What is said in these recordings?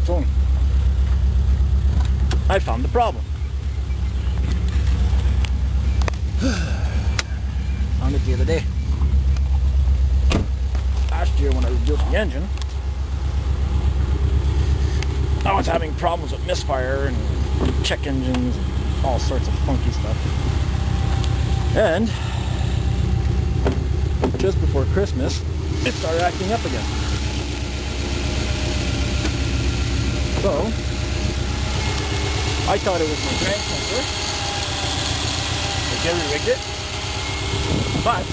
its own. I found the problem. Found it the other day. Last year when I rebuilt the engine, I was having problems with misfire and check engines and all sorts of funky stuff. And just before Christmas, it started acting up again. So I thought it was my crank sensor. I jerry-rigged it, but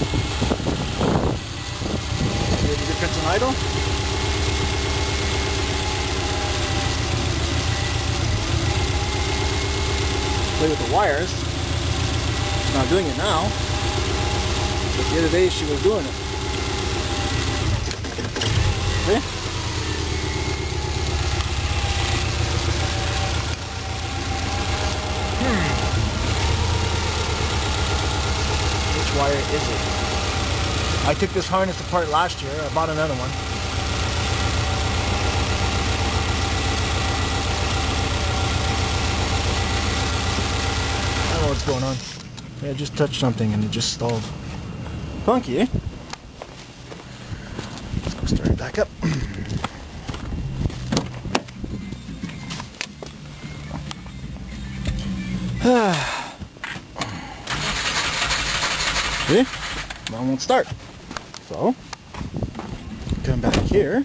maybe if it's an idle. Play with the wires. She's not doing it now, but the other day she was doing it. See? Which wire is it? I took this harness apart last year. I bought another one. I don't know what's going on. Yeah, I just touched something and it just stalled. Funky, eh? Let's go start it back up. See? Mine won't start. So, come back here.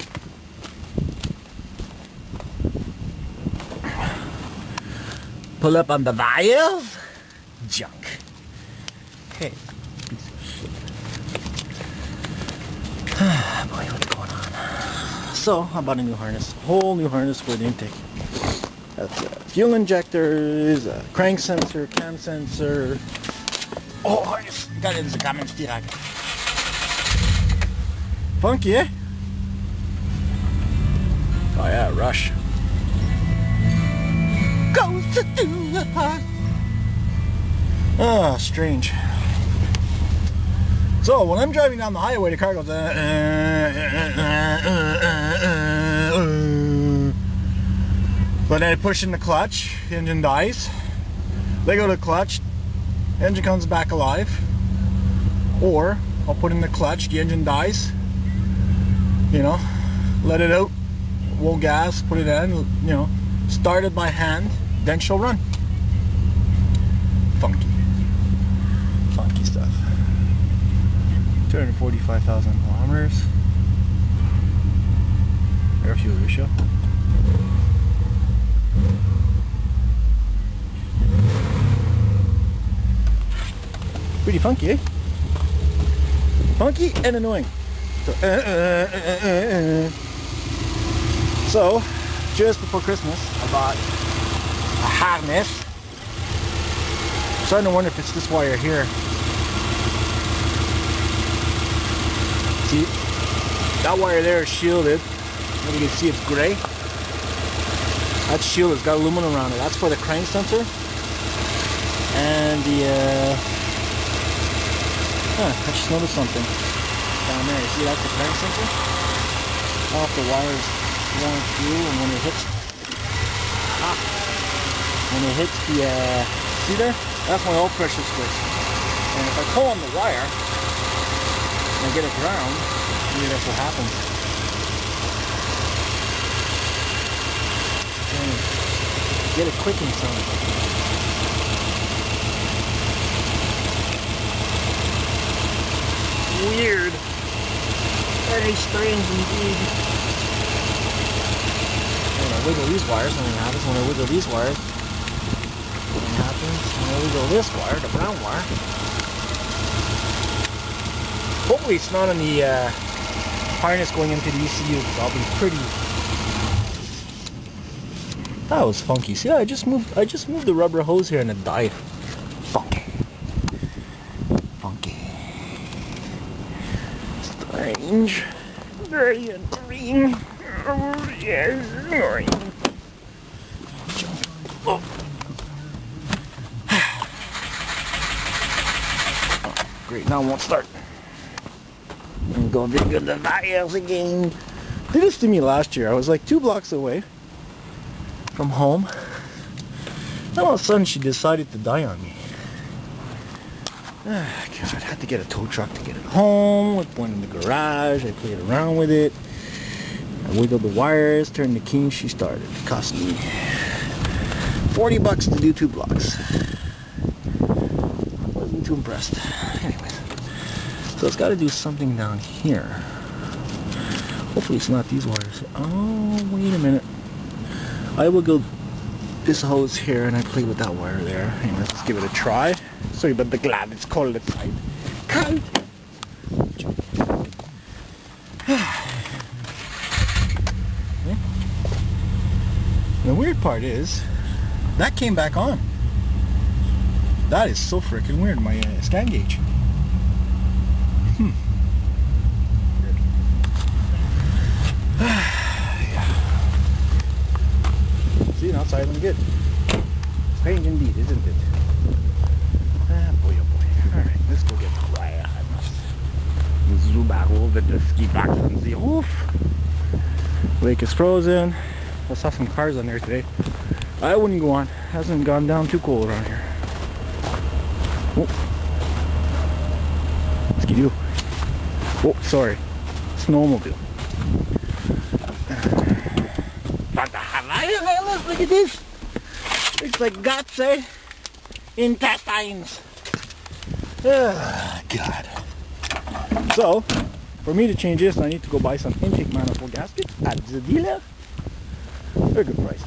Pull up on the valve. Junk. Hey. Boy, what's going on? So, I bought a new harness. Whole new harness for the intake. That's fuel injectors, a crank sensor, cam sensor. Oh, harness! Got it as a common stirak. Funky, eh? Oh yeah, Rush. Goes to do the heart. Ah, strange. So when I'm driving down the highway, the car goes. But then I push in the clutch, engine dies. They go to the clutch, engine comes back alive. Or I'll put in the clutch, the engine dies. You know, let it out, full gas, put it in, you know, start it by hand, then she'll run. Funky. Funky stuff. 245,000 kilometers. Air fuel ratio. Pretty funky, eh? Funky and annoying. So, just before Christmas, I bought a harness. I'm starting to wonder if it's this wire here. See, that wire there is shielded. As you can see, it's gray. That shield has got aluminum around it. That's for the crank sensor. And the, I just noticed something down there. You see, that's the crank sensor. Off the wires going through, and when it hits, the, see there? That's my oil pressure switch. And if I pull on the wire and I get it ground, maybe that's what happens. And get a clicking sound. Weird. Very strange indeed. When I wiggle these wires, something happens. When I wiggle these wires, something happens. When I wiggle this wire, the brown wire. Hopefully it's not on the harness going into the ECU, because I'll be pretty. That was funky. See, I just moved the rubber hose here and it died. Funky. Funky. Strange. Very annoying. Oh, yes, annoying. Oh. Great, now it won't start. Go dig in the valves again. Did this to me last year. I was like 2 blocks away from home. And all of a sudden she decided to die on me. God, I had to get a tow truck to get it home. I put one in the garage. I played around with it. I wiggled the wires, turned the key, and she started. It cost me $40 to do 2 blocks. Wasn't too impressed. Anyways, so it's got to do something down here. Hopefully it's not these wires. Oh, wait a minute. I wiggled this hose here and I played with that wire there. Anyways, let's give it a try. Sorry about the glad, it's cold outside. Cold! The weird part is, that came back on. That is so freaking weird, my scan gauge. See, now it's idling good. Strange indeed, isn't it? Ah, boy, oh boy. Alright, let's go get the Subaru with the ski box on the roof. Lake is frozen. I saw some cars on there today. I wouldn't go on. Hasn't gone down too cold around here. Oh. Skidoo. Oh, sorry. Snowmobile. Look at this. It's like guts, eh? Intestines. God. So, for me to change this, I need to go buy some intake manifold gaskets at the dealer. They're good price.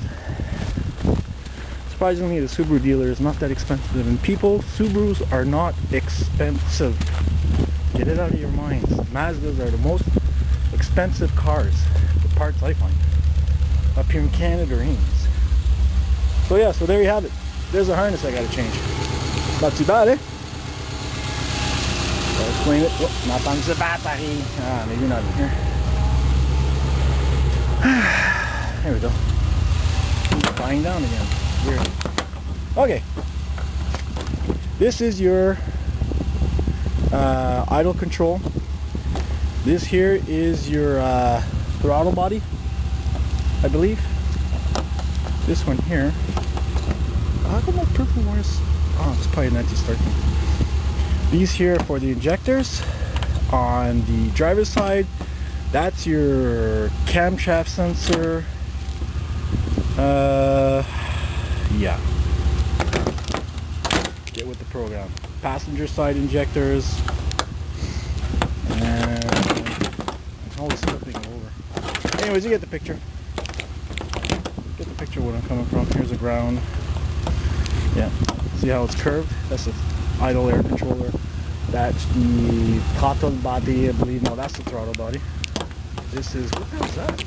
Surprisingly, the Subaru dealer is not that expensive. And people, Subarus are not expensive. Get it out of your minds. Mazdas are the most expensive cars. The parts I find. Up here in Canada or anyways. So yeah, so there you have it. There's a harness I gotta change. Not too bad, eh? I'll explain it. Oh, not on the battery. Ah, maybe not in here. There we go. Flying down again. Weird. Okay. This is your idle control. This here is your throttle body, I believe. This one here. How come my purple wires? Oh, it's probably an anti-start thing. These here for the injectors. On the driver's side, that's your camshaft sensor. Yeah. Get with the program. Passenger side injectors. And I'm always flipping over. Anyways, you get the picture. Get the picture where I'm coming from. Here's the ground. Yeah. See how it's curved? That's the idle air controller. That's the throttle body, I believe. No, that's the throttle body. This is, what the hell is that?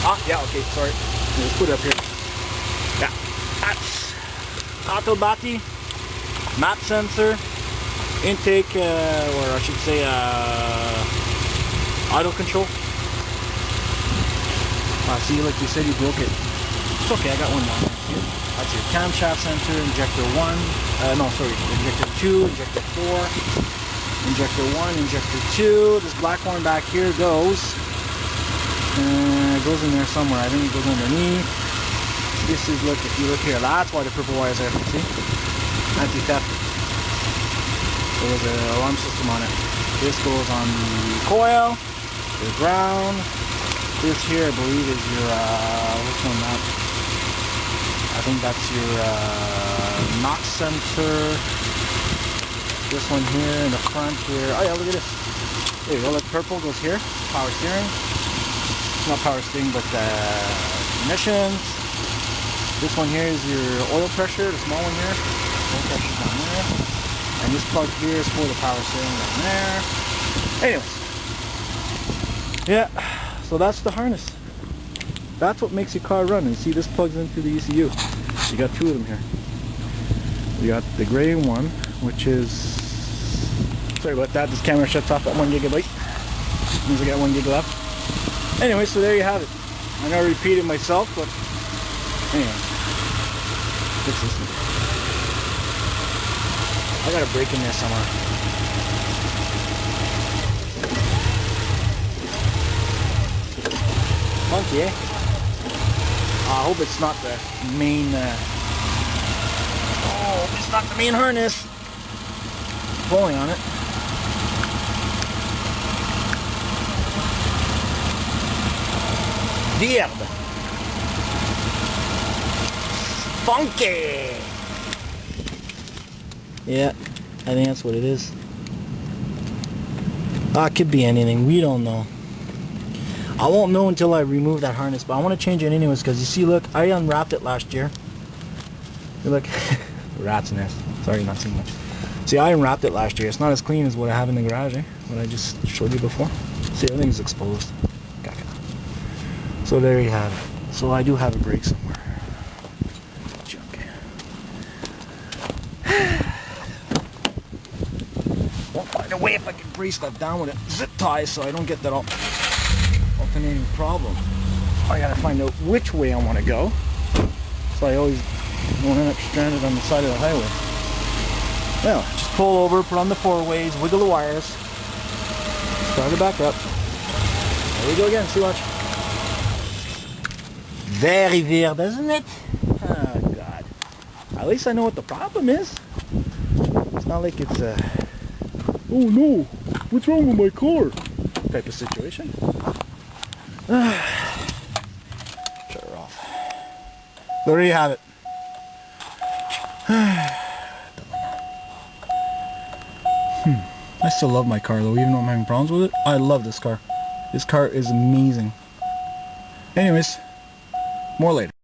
Ah, yeah, okay, sorry. Let's put it up here. Yeah, that's throttle body, map sensor, intake, or I should say, idle control. See, like you said, you broke it. It's okay, I got one more. Here. That's your camshaft sensor, injector 1, no, sorry, injector 2, injector 4, injector 1, injector 2. This black one back here goes in there somewhere. I think it goes underneath. This is, look, if you look here, that's why the purple wire is there. See? Anti-theft. There was an alarm system on it. This goes on the coil, the ground. This here, I believe, is your, which one that? I think that's your knock sensor. This one here in the front here. Oh yeah, look at this. There you go, look, purple goes here. Power steering. Not power steering, but emissions. This one here is your oil pressure, the small one here. Oil pressure down there. And this plug here is for the power steering down there. Anyways. Yeah. So that's the harness. That's what makes your car run. And see, this plugs into the ECU. You got two of them here. You got the gray one, which is, sorry about that, this camera shuts off at 1 gigabyte. Means I got 1 gig left. Anyway, so there you have it. I know I repeated myself, but anyway. Fix this. I got a break in there somewhere. Funky, eh? I hope it's not the main, oh, it's not the main harness. Pulling on it. Weird. Funky. Yeah, I think that's what it is. It could be anything. We don't know. I won't know until I remove that harness, but I want to change it anyways because you see, look, I unwrapped it last year. Look, rat's nest. Sorry, not too much. See, I unwrapped it last year. It's not as clean as what I have in the garage, eh? What I just showed you before. See, everything's exposed. Caca. So there you have it. So I do have a brake somewhere. Junk. Won't find a way if I can brace that down with a zip tie so I don't get that alternating problem. I gotta find out which way I want to go, so I always don't end up stranded on the side of the highway. Well, just pull over, put on the 4-ways, wiggle the wires, start it back up. There we go again. See, watch. Very weird, isn't it? Oh God. At least I know what the problem is. It's not like it's a oh no, what's wrong with my car type of situation. Shut her off. So there you have it. I still love my car though, even though I'm having problems with it. I love this car. This car is amazing. Anyways, more later.